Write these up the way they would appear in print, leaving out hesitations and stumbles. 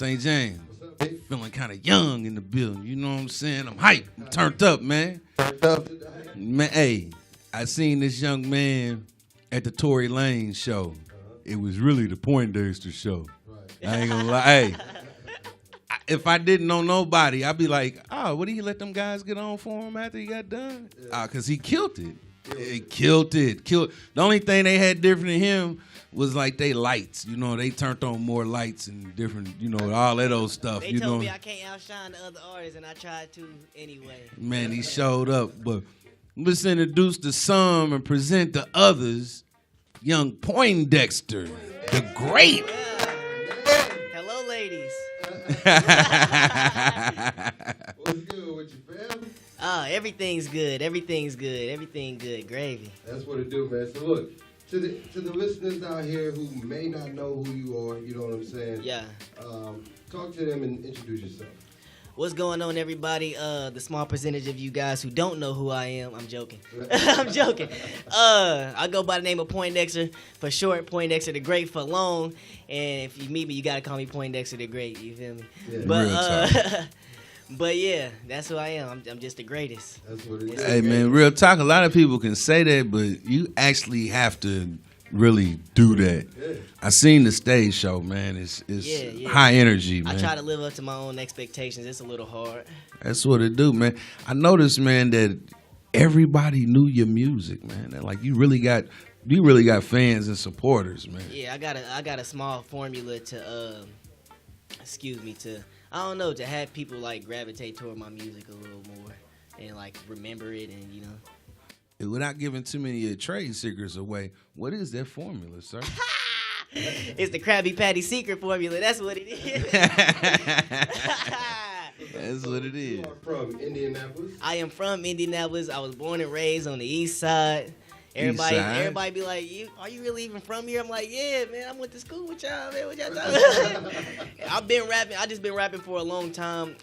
St. James. What's up, big? Feeling kind of young in the building. You know what I'm saying? I'm hyped. I'm turned up, man. Man, hey, I seen this young man at the Tory Lanez show. It was really the Poindexter show. Right. I ain't gonna lie. Hey, if I didn't know nobody, I'd be like, oh, what did he let them guys get on for him after he got done? Because he killed it. He killed it. The only thing they had different than him was like they lights. You know, they turned on more lights and different, you know, all that old stuff. They told me I can't outshine the other artists, and I tried to anyway. Man, he showed up. But let's introduce the some and present the others. Young Poindexter the Great. Hello, ladies. What's good with you, fam? Everything's good. Everything good. Gravy. That's what it do, man. So look, to the listeners out here who may not know who you are, you know what I'm saying? Yeah. Talk to them and introduce yourself. What's going on, everybody? The small percentage of you guys who don't know who I am, I'm joking. I'm joking. I go by the name of Poindexter for short, Poindexter the Great for long. And if you meet me, you gotta call me Poindexter the Great. You feel me? Yeah. But yeah, that's who I am. I'm just the greatest. That's what it is. Hey, man, real talk. A lot of people can say that, but you actually have to really do that. Yeah. I seen the stage show, man. It's high energy, man. I try to live up to my own expectations. It's a little hard. That's what it do, man. I noticed, man, that everybody knew your music, man. That, like you really got fans and supporters, man. Yeah, I got a small formula to to have people like gravitate toward my music a little more and like remember it, and you know. Without giving too many of your trade secrets away, what is that formula, sir? It's the Krabby Patty secret formula. That's what it is. That's what it is. You are from Indianapolis? I am from Indianapolis. I was born and raised on the east side. Everybody be like, are you really even from here? I'm like, yeah, man, I went to school with y'all, man. What y'all talking? I've been rapping. I just been rapping for a long time.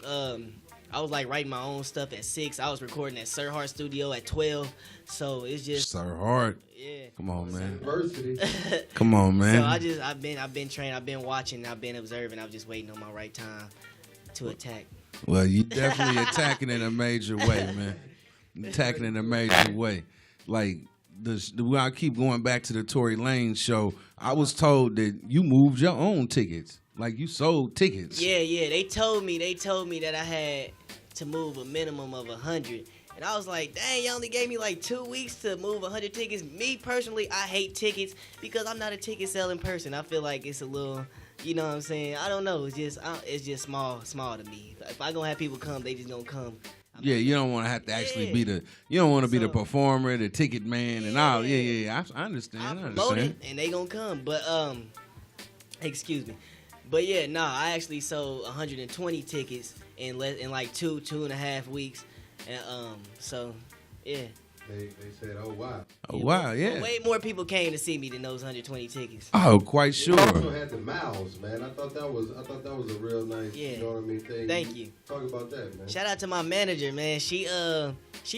I was like writing my own stuff at 6. I was recording at Sir Hart Studio at 12. So it's just Sir Hart. Yeah. Come on, man. University. Come on, man. So I've been trained. I've been watching. I've been observing. I'm just waiting on my right time to attack. Well, you definitely attacking in a major way, man. Attacking in a major way. Like when I keep going back to the Tory Lanez show, I was told that you moved your own tickets. Like you sold tickets. Yeah. They told me that I had to move a minimum of 100. And I was like, dang, you only gave me like 2 weeks to move 100 tickets. Me, personally, I hate tickets because I'm not a ticket selling person. I feel like it's a little, you know what I'm saying? I don't know. It's just small to me. If I gonna have people come, they just gonna come. You don't want to have to actually be you don't want to be the performer, the ticket man, and all. Yeah. I understand. I promote it, and they gonna come. But, excuse me. But yeah, I actually sold 120 tickets in like 2.5 weeks. And so yeah. They said, oh wow. Oh wow, yeah. Way more people came to see me than those 120 tickets. Oh, quite sure. You also had the mouths, man. I thought that was a real nice, you know what I mean, thing. Thank you. Talk about that, man. Shout out to my manager, man. She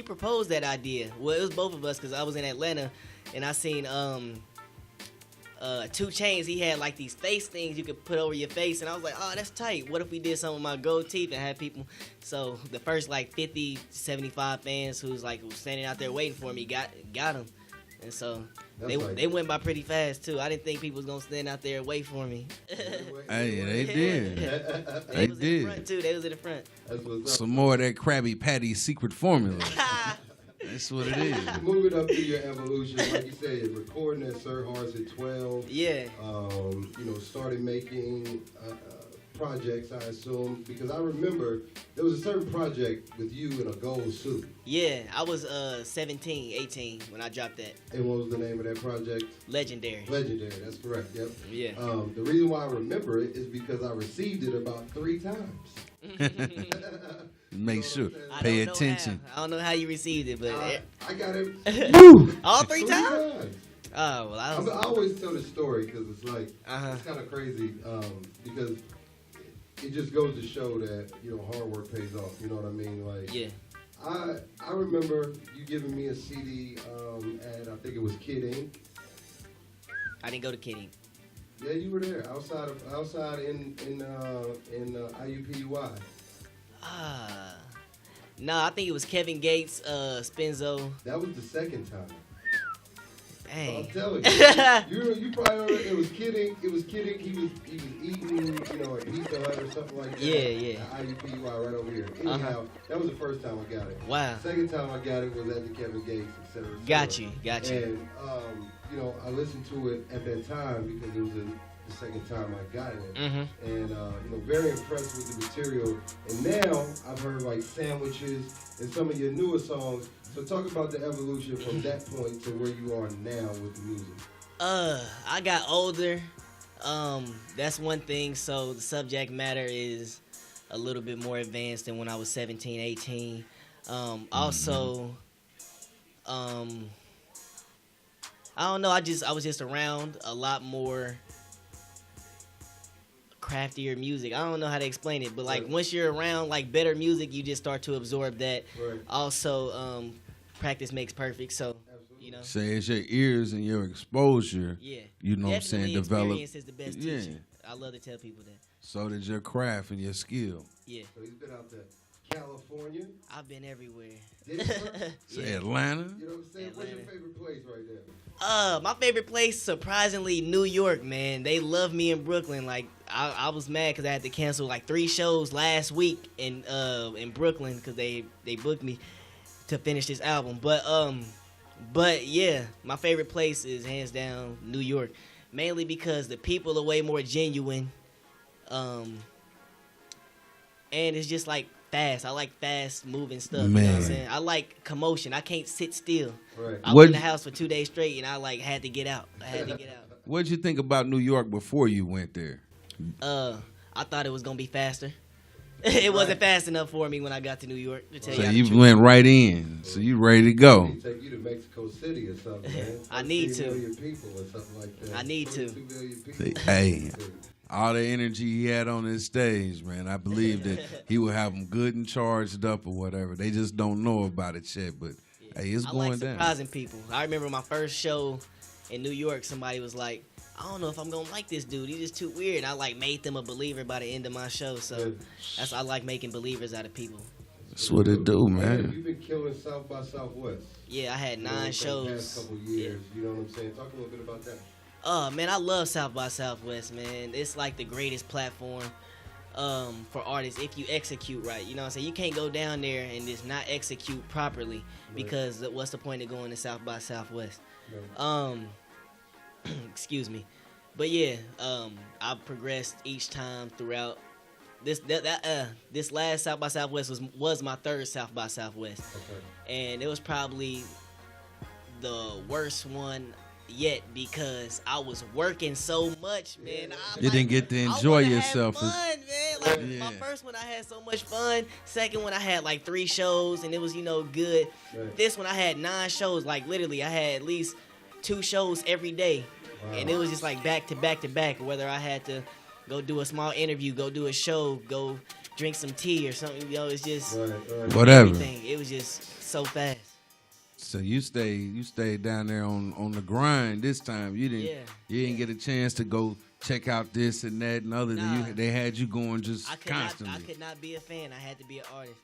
proposed that idea. Well, it was both of us because I was in Atlanta and I seen 2 Chainz, he had like these face things you could put over your face, and I was like, oh, that's tight. What if we did something with my gold teeth and had people? So the first like 50, 75 fans who was standing out there waiting for me got them, and so they went by pretty fast too. I didn't think people was gonna stand out there and wait for me. Hey, they did. They was in the front too. They was in the front. Some more of that Krabby Patty secret formula. That's what it is. Moving up through your evolution, like you said, recording at Sir Hart's at 12. Yeah. Started making projects, I assume, because I remember there was a certain project with you in a gold suit. Yeah, I was 17, 18 when I dropped that. And what was the name of that project? Legendary. That's correct, yep. Yeah. The reason why I remember it is because I received it about 3 times. Make sure. Pay attention. I don't know how you received it, but I got it. All 3 times? Oh, well, I always tell the story because it's like it's kind of crazy because it just goes to show that hard work pays off. You know what I mean? Like I remember you giving me a CD at I think it was Kid Ink. I didn't go to Kid Ink. Yeah, you were there. Outside in IUPUI. No, I think it was Kevin Gates, Spenzo. That was the second time. Dang. I'm telling you probably heard it was kidding. He was eating, a pizza hut or something like that. Yeah. IUPUI right over here. Anyhow, that was the first time I got it. Wow. Second time I got it was at the Kevin Gates, etc. Got you. And I listened to it at that time because it was the second time I got it. Mm-hmm. And very impressed with the material. And now I've heard like Sandwiches and some of your newer songs. So talk about the evolution from that point to where you are now with the music. I got older. That's one thing. So the subject matter is a little bit more advanced than when I was 17, 18. Also, I don't know. I was just around a lot more craftier music. I don't know how to explain it, but like once you're around like better music, you just start to absorb that. Right. Also, practice makes perfect. So, Say it's your ears and your exposure. Yeah. You know what I'm saying? Develop. Experience is the best teacher. I love to tell people that. So did your craft and your skill. Yeah. So he's been out to California. I've been everywhere. Say Atlanta. You know what I'm saying? What's your favorite place right now? My favorite place, surprisingly, New York, man. They love me in Brooklyn. Like, I was mad because I had to cancel like 3 shows last week in Brooklyn because they booked me to finish this album. But yeah, my favorite place is hands down New York, mainly because the people are way more genuine, and it's just like fast. I like fast moving stuff. Man. You know what I'm saying? I like commotion. I can't sit still. Right. I was in the house for 2 days straight, and I had to get out. What'd you think about New York before you went there? I thought it was gonna be faster. It wasn't fast enough for me when I got to New York. To tell So you you went right in. So you ready to go. Take you to Mexico City or something, man. I need to. 2 million people or something like that. I need to. 2 million people. Hey, all the energy he had on his stage, man, I believe that he will have them good and charged up or whatever. They just don't know about it yet, but hey, it's going like down. Surprising people. I remember my first show in New York, somebody was like, I don't know if I'm gonna like this dude. He's just too weird. And I like made them a believer by the end of my show. So I like making believers out of people. That's what it do, man. You've been killing South by Southwest. Yeah, I had 9 shows. The past couple years, you know what I'm saying? Talk a little bit about that. Man, I love South by Southwest, man. It's like the greatest platform for artists if you execute right. You know what I'm saying? You can't go down there and just not execute properly because what's the point of going to South by Southwest? Right. Excuse me, but yeah, I've progressed each time throughout. This last South by Southwest was my 3rd South by Southwest, and it was probably the worst one yet because I was working so much, man. You didn't get to enjoy yourself. Fun, man. My first one, I had so much fun. Second one, I had like 3 shows, and it was good. Right. This one, I had 9 shows. Like literally, I had at least 2 shows every day. Wow. And it was just like back to back to back, whether I had to go do a small interview, go do a show, go drink some tea or something, it's just whatever. Everything. It was just so fast. So you stayed down there on the grind this time. You didn't get a chance to go check out this and that and other. They had you going just constantly. I could not be a fan. I had to be an artist.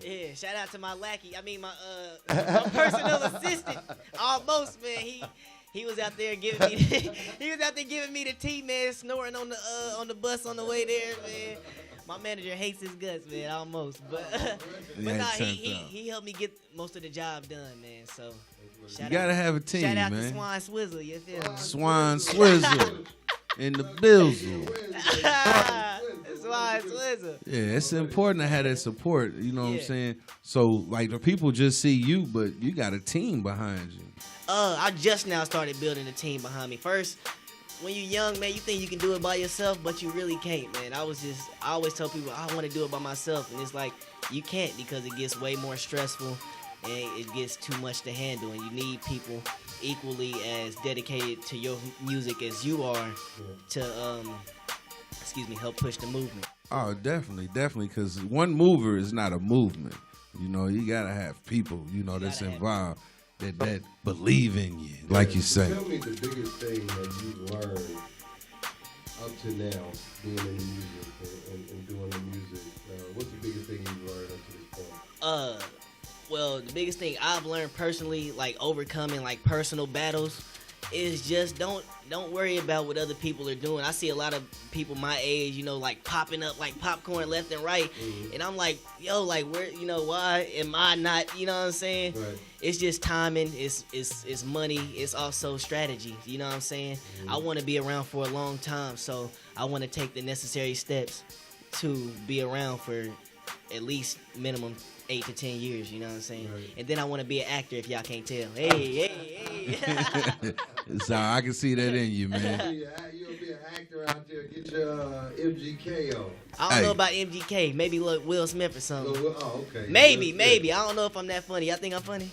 Yeah, shout out to my lackey. I mean my personal assistant. Almost, man. He was out there giving me the tea, man, snoring on the bus on the way there, man. My manager hates his guts, man, almost. But he helped me get most of the job done, man. So you gotta have a team, man. Shout out to Swan Swizzle, you feel me? Swan Swizzle in the bizzle. Swan Swizzle. Yeah, it's important to have that support, you know what I'm saying? So like the people just see you, but you got a team behind you. I just now started building a team behind me. First, when you're young, man, you think you can do it by yourself, but you really can't, man. I always tell people I want to do it by myself, and it's like you can't because it gets way more stressful and it gets too much to handle, and you need people equally as dedicated to your music as you are to help push the movement. Oh, definitely, because one mover is not a movement. You know, you gotta have people, that's involved. That believe in you, like you say. Tell me the biggest thing that you learned up to now, being in the music and doing the music, what's the biggest thing you've learned up to this point? Well, the biggest thing I've learned personally, like overcoming like personal battles, is just don't worry about what other people are doing. I see a lot of people my age, you know, like popping up like popcorn left and right, and I'm like, yo, like where, you know, why am I not? You know what I'm saying? Right. It's just timing. It's money. It's also strategy. You know what I'm saying? I want to be around for a long time, so I want to take the necessary steps to be around for at least minimum 8 to 10 years, you know what I'm saying? Right. And then I want to be an actor if y'all can't tell. Hey. So I can see that in you, man. You'll be an actor out there. Get your MGK on. I don't know about MGK. Maybe look Will Smith or something. Oh, okay. Maybe. I don't know if I'm that funny. Y'all think I'm funny?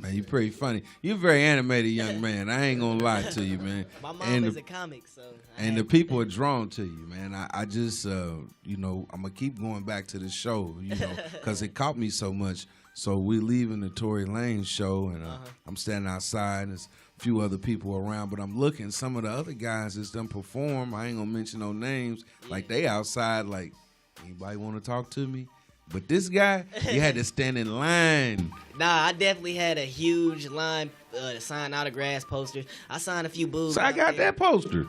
Man, you're pretty funny. You're a very animated young man. I ain't gonna lie to you, man. My mom is a comic, so. And the people are drawn to you, man. I just, you know, I'm gonna keep going back to the show, you know, because it caught me so much. So we leaving the Tory Lanez show, and I'm standing outside, and there's a few other people around, but I'm looking. Some of the other guys that's done perform, I ain't gonna mention no names, like they outside, like, anybody want to talk to me? But this guy, you had to stand in line. Nah, I definitely had a huge line to sign autographs, posters. I signed a few boobs. So I got that poster.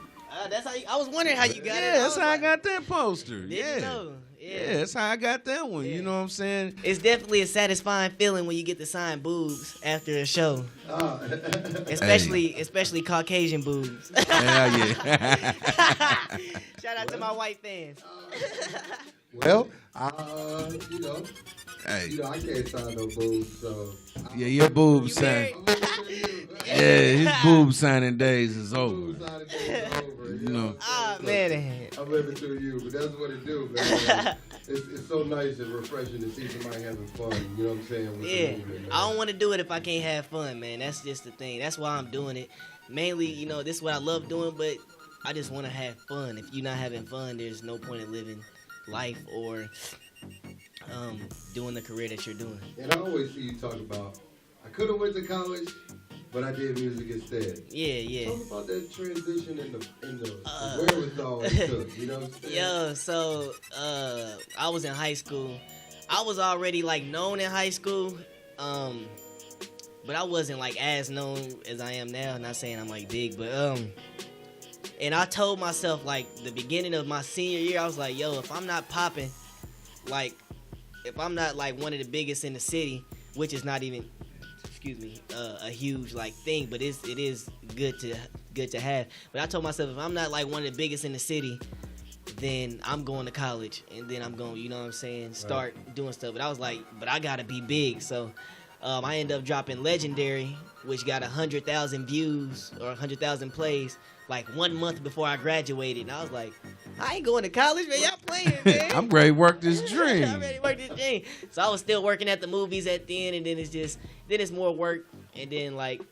That's how I was wondering how you got it. Yeah, that's how I got that poster. Did you know? Yeah, that's how I got that one. Yeah. You know what I'm saying? It's definitely a satisfying feeling when you get to sign boobs after a show. Especially Caucasian boobs. Hell yeah. Shout out to my white fans. Well, you know, I can't sign no boobs, so. Yeah, your boobs sign. Yeah, his boob signing days is over. You know. Man. I'm living through you, but that's what it do, man. It's so nice and refreshing to see somebody having fun. You know what I'm saying? With the movement, I don't want to do it if I can't have fun, man. That's just the thing. That's why I'm doing it. Mainly, you know, this is what I love doing, but I just want to have fun. If you're not having fun, there's no point in living life or doing the career that you're doing. And I always see you talk about, I could have went to college, but I did music instead. Yeah. Talk about that transition and the wherewithal it took, you know what I'm saying? Yo, so I was in high school. I was already like known in high school, but I wasn't like as known as I am now. Not saying I'm like big, but and I told myself like the beginning of my senior year, I was like, yo, if I'm not popping, like if I'm not like one of the biggest in the city, which is not even, a huge like thing, but it is good to have. But I told myself if I'm not like one of the biggest in the city, then I'm going to college and then I'm going, you know what I'm saying, start doing stuff. But I was like, but I gotta be big, so I ended up dropping Legendary, which got 100,000 views or 100,000 plays like 1 month before I graduated. And I was like, I ain't going to college, man. Y'all playing, man. I'm ready to work this dream. I'm ready to work this dream. So I was still working at the movies at the end, and then it's more work. And then, like,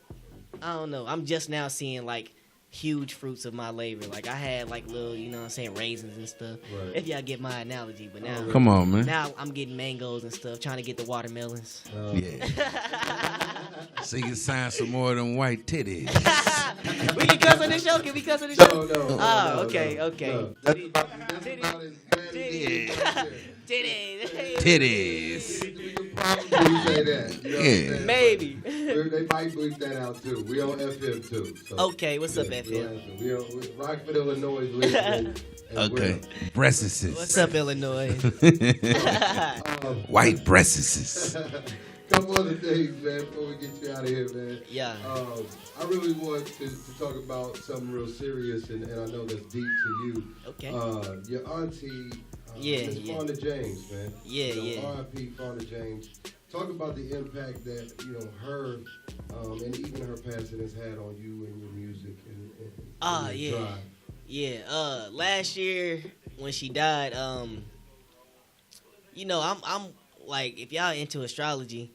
I don't know. I'm just now seeing, like, huge fruits of my labor. Like, I had, like, little, you know what I'm saying, raisins and stuff. Right. If y'all get my analogy. But now, come on, man. Now I'm getting mangoes and stuff, trying to get the watermelons. Yeah. So you can sign some more of them white titties. We can cuss on the show? Can we cuss on the show? No. Okay. No. That's about as bad as Titties. We can probably say that. You know what I'm saying? Maybe. They might bleep that out too. We on FM too. So. Okay, what's up, FM? We on Rockford, Illinois. Listening. Okay. Breastises. What's up, Illinois? White breastises. Couple other things, man, before we get you out of here, man. Yeah. I really want to talk about something real serious, and I know that's deep to you. Okay. Your auntie, Fonda James, man. Yeah. R.I.P. Fonda James. Talk about the impact that, you know, her and even her passing has had on you and your music and your drive. Yeah. Last year when she died, you know, I'm like, if y'all into astrology,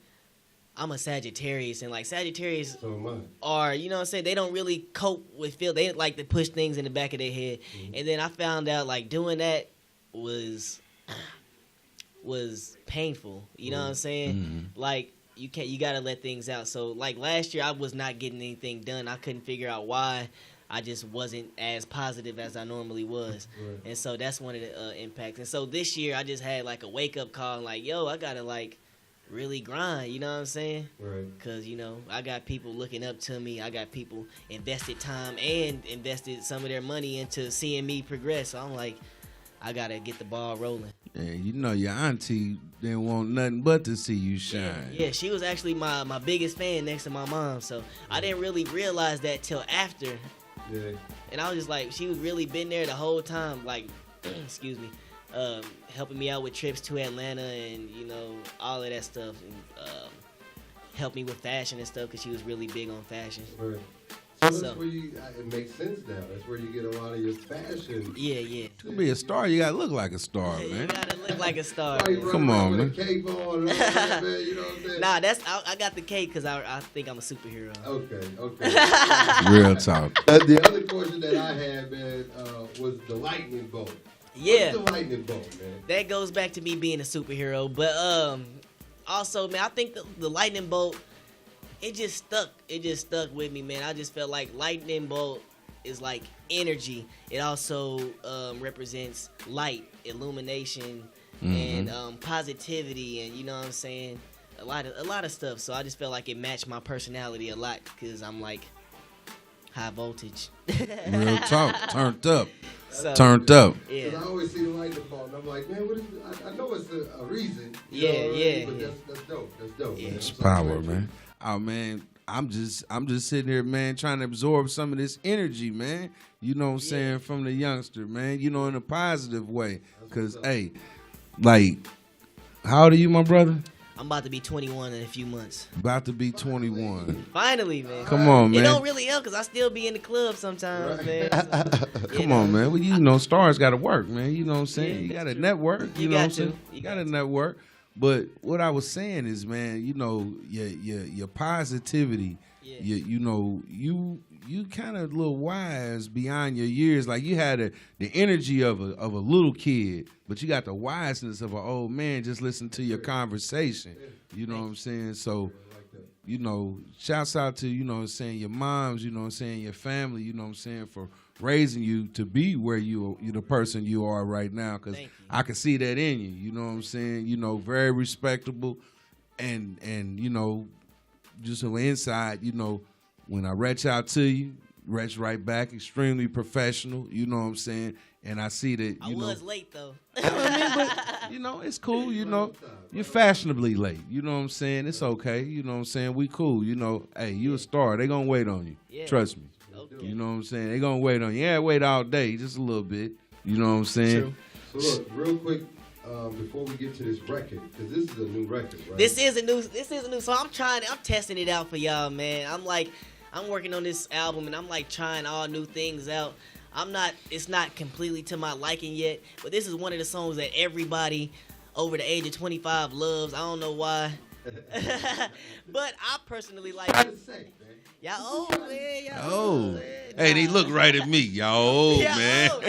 I'm a Sagittarius, and like Sagittarius are, you know what I'm saying, they don't really cope with feel. They like to push things in the back of their head. Mm-hmm. And then I found out like doing that was painful. You know what I'm saying? Mm-hmm. Like you gotta let things out. So like last year I was not getting anything done. I couldn't figure out why. I just wasn't as positive as I normally was. Right. And so that's one of the impacts. And so this year I just had like a wake up call, like, yo, I gotta like really grind, you know what I'm saying? Right. Because, you know, I got people looking up to me. I got people invested time and invested some of their money into seeing me progress. So I'm like, I got to get the ball rolling. Yeah, you know your auntie didn't want nothing but to see you shine. Yeah, she was actually my biggest fan next to my mom. So I didn't really realize that till after. Yeah. And I was just like, she was really been there the whole time, like, excuse me, helping me out with trips to Atlanta and, you know, all of that stuff. And helped me with fashion and stuff because she was really big on fashion. Right. So that's where it makes sense now. That's where you get a lot of your fashion. Yeah. To be a star, you gotta look like a star, man. You gotta look like a star. Come on, man. Cape on, that, man. You know what I'm saying? Nah, I got the cape because I think I'm a superhero. Okay. Real talk. The other question that I had, man, was the lightning bolt. Yeah. What's the lightning bolt, man? That goes back to me being a superhero, but also, man, I think the lightning bolt. It just stuck with me, man. I just felt like lightning bolt is like energy. It also represents light, illumination, and positivity, and you know what I'm saying? A lot of stuff. So I just felt like it matched my personality a lot because I'm like high voltage. Real talk, turned up. So, turned up. Yeah. I always see the lightning bolt, and I'm like, man, what is it? I know it's a reason. Yeah. But that's dope. That's dope. Yeah. Man. It's power, man. Oh man, I'm just sitting here, man, trying to absorb some of this energy, man. You know what I'm saying, from the youngster, man. You know, in a positive way. Cause hey, like, how old are you, my brother? I'm about to be 21 in a few months. About to be 21. Finally, man. Come on, man. It don't really help because I still be in the club sometimes, man. So, Come on, man. Well, you know, stars got to work, man. You know what I'm saying? You got to network. You know what I'm saying? You got to network. But what I was saying is, man, you know, your positivity, you know, you kind of a little wise beyond your years. Like you had the energy of a little kid, but you got the wiseness of an old man. Just listen to your conversation. You know what I'm saying? So, you know, shouts out to, you know what I'm saying, your moms, you know what I'm saying, your family, you know what I'm saying, for raising you to be where you're the person you are right now, because I can see that in you. You know what I'm saying? You know, very respectable, and you know, just on the inside, you know, when I reach out to you, reach right back, extremely professional. You know what I'm saying? And I see that. I was late though. I mean, but you know, it's cool. You know, you're fashionably late. You know what I'm saying? It's okay. You know what I'm saying? We cool. You know, hey, you a star. They gonna wait on you. Yeah. Trust me. Okay. You know what I'm saying? They gonna wait on you. Yeah, wait all day, just a little bit. You know what I'm saying? True. So look, real quick, before we get to this record, because this is a new record, right? This is a new. So I'm testing it out for y'all, man. I'm working on this album, and I'm like trying all new things out. It's not completely to my liking yet, but this is one of the songs that everybody over the age of 25 loves. I don't know why. But I personally like it. Y'all old, man. Y'all old. Hey, they look right at me. Y'all old, man. Old.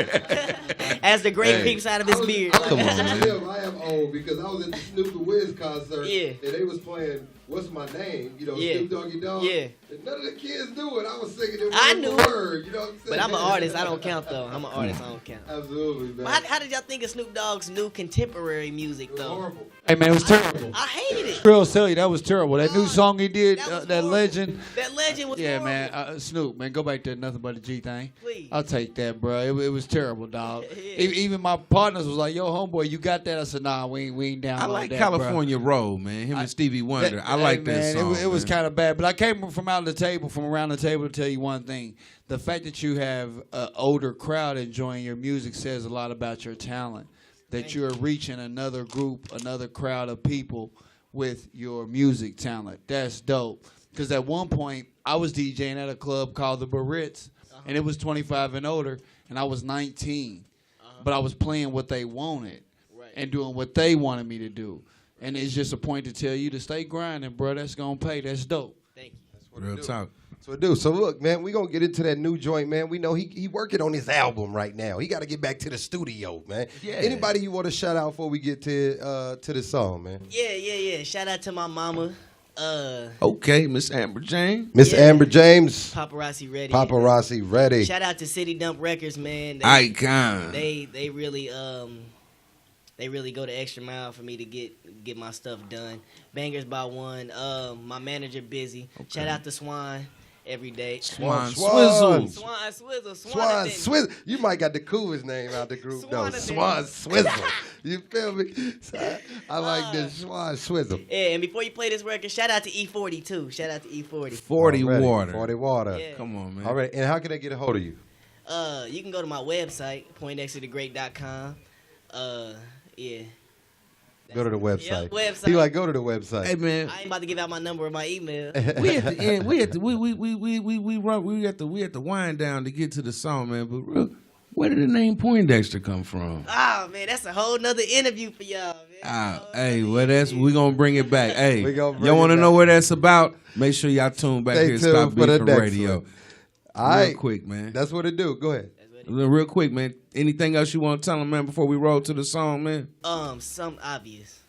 As the great peeps out of his beard. Come on, man. I am old because I was at the Snoop the Wiz concert, and they was playing What's My Name, you know, Snoop Doggy Dogg. Yeah. And none of the kids knew it. I was singing it word for word, you know what I'm saying? But I'm an artist. I don't count, though. I'm an artist. I don't count. Absolutely, man. But how did y'all think of Snoop Dogg's new contemporary music, though? Horrible. Hey, man, it was terrible. I hated it. Skrill tell you that was terrible. That new song he did, that Legend. That Legend was horrible. Man. Snoop, man, go back to Nothing But a G thing. Please. I'll take that, bro. It was terrible, dog. Even my partners was like, yo, homeboy, you got that? I said, nah, we ain't down I like that, California Road, man. Him and Stevie Wonder. I like that song. It was kind of bad. But I came from around the table to tell you one thing. The fact that you have an older crowd enjoying your music says a lot about your talent. That you're reaching another group, another crowd of people with your music talent. That's dope. Because at one point, I was DJing at a club called the Barrett's, and it was 25 and older, and I was 19. But I was playing what they wanted and doing what they wanted me to do. And it's just a point to tell you to stay grinding, bro. That's going to pay. That's dope. Thank you. That's what Real talk. That's what it do. So look, man, we going to get into that new joint, man. We know he working on his album right now. He got to get back to the studio, man. Yeah. Anybody you want to shout out before we get to the song, man? Yeah. Shout out to my mama. Okay, Miss Amber James. Miss Amber James. Paparazzi Ready. Paparazzi Ready. Shout out to City Dump Records, man. Icon. They really go the extra mile for me to get my stuff done. Bangers by One. My manager Busy. Okay. Shout out to Swan. Every day. Swan Swizzle. Swan Swizzle. You might got the coolest name out the group, though. Swan Swizzle. You feel me? So I like this Swan Swizzle. Yeah, and before you play this record, shout out to E40, too. Shout out to E40. 40 Water. 40 Water. Yeah. Come on, man. All right. And how can they get a hold of you? You can go to my website, poindexterthegreat.com. Yeah. Go to the website. Yep, website. He like, go to the website. Hey, man. I ain't about to give out my number or my email. We at the end. We at the wind down to get to the song, man. But where did the name Poindexter come from? Oh man, that's a whole nother interview for y'all, man. Hey, well we gonna bring it back. Hey, y'all want to back. know what that's about? Make sure y'all tune back here. Stop for the Beefin' next Radio. one. All right. Real quick, man. That's what it do. Go ahead. Real quick, man. Anything else you want to tell them, man, before we roll to the song, man? Some obvious.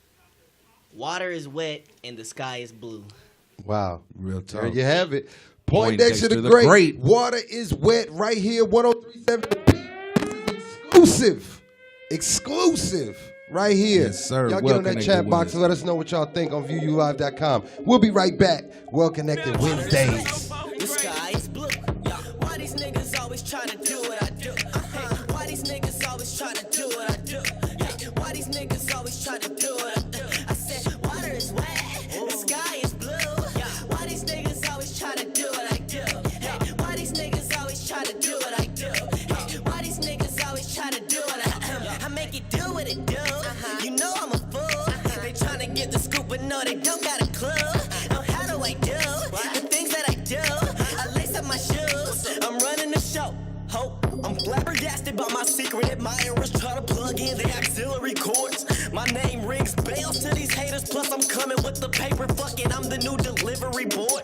Water is wet and the sky is blue. Wow. Real talk. There you have it. Poindexter the Great. Water is wet right here, 103.7. This is exclusive right here. Yes, sir. Y'all get on that chat box and let us know what y'all think on ViewYouLive.com. We'll be right back. Well-Connected Wednesdays. The sky is blue. Why these niggas always try to do what I do? Why these niggas always try to do what I do? Why these niggas always try to do what I do? I said water is wet, the sky is blue. Why these niggas always try to do what I do? Why these niggas always try to do what I do? Why these niggas always try to do what I do? I make it do what it do. You know I'm a fool. They tryna get the scoop, but no, they don't got a clue. Oh, how do I do the things that I do? I lace up my shoes. I'm running the show. Hope I'm flabbergasted by my secret admirers trying to plug in the auxiliary cords. My name rings bells to these haters. Plus I'm coming with the paper. Fucking I'm the new delivery boy.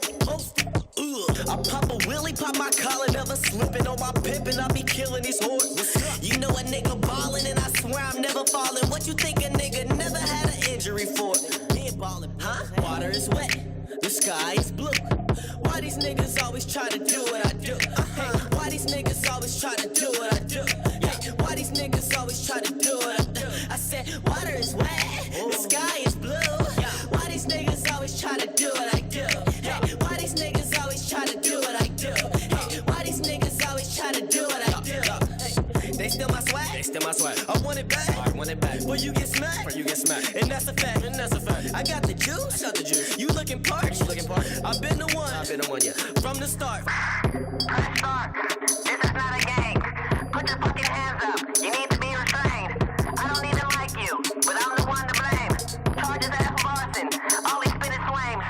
I pop a wheelie, pop my collar, never slipping on my pimpin'. I be killing these whores. You know a nigga ballin', and I swear I'm never falling. What you think a nigga never had an injury for? Me and ballin', huh? Water is wet, the sky is blue. Why these niggas always try to do what I do? Why these niggas always try to do what I do? Why these niggas always try to do what I do? I said water is wet, the sky is blue. Why these niggas always try to do what I do? Why these niggas always try to do what I do? Why these niggas always try to do what I do? They steal my swag. They steal my swag. I want it back. I want it back. But you get smacked. But you get smacked. And that's a fact. And that's a fact. I got the juice. I got the juice. You looking parched. You looking parched. I've been the one. I've been the one. Yeah. From the start. Press start. This is not a game. Put your fucking hands up. You need to be restrained. I don't even like you, but I'm the one to blame. Charges ass for arson. All he spit is flame.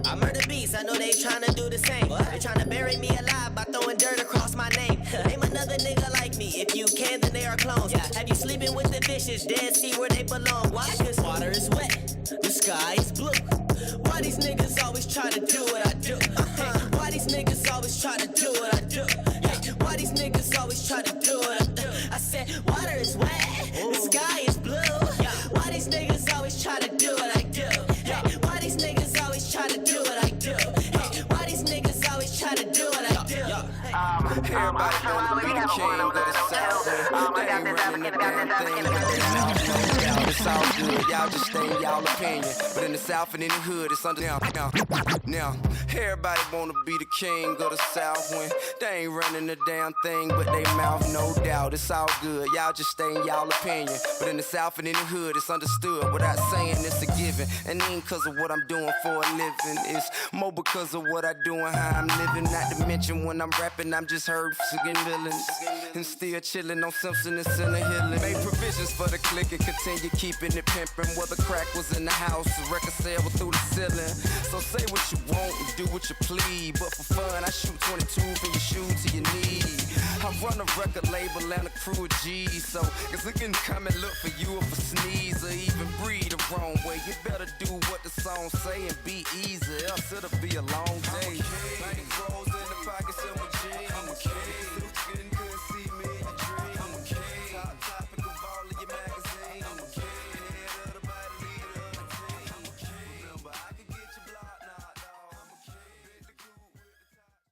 I murder beats. I know they tryna do the same. They tryna bury me alive by throwing dirt across my name. Name another nigga like me. If you can, then they are clones. Have you sleeping with the fishes? Dead sea where they belong. Why? Cause water is wet. The sky is blue. Why these niggas always try to do what I do? Why these niggas always try to do what I do? Why these niggas always try to do what I do? I said water is wet. The sky is blue. Why these niggas always try to do what I do? Why these niggas always try to do what I do? Why these niggas always try to do what I do? Everybody wanna be the king of the South. They ain't running the damn thing. It's all good, y'all just stay in y'all opinion. But in the South and in the hood, it's under now. Everybody wanna be the king of the South when they ain't running the damn thing, but they mouth no doubt. It's all good, y'all just stay in y'all opinion. But in the South and in the hood, it's understood. Without saying it's a given, and ain't cause of what I'm doing for a living. It's more because of what I do and how I'm living. Not to mention when I'm rapping, I'm just heard singing villains and still chilling on Simpson and Center Hill. Made provisions for the clique and continue keeping it pimping. Whether crack was in the house, the record sale was through the ceiling. So say what you want and do what you please. But for fun, I shoot 22 from your shoe to your knee. I run a record label and a crew of G's. So cause we can come and look for you if a sneeze or even breathe the wrong way. You better do what the song say and be easy, else it'll be a long day.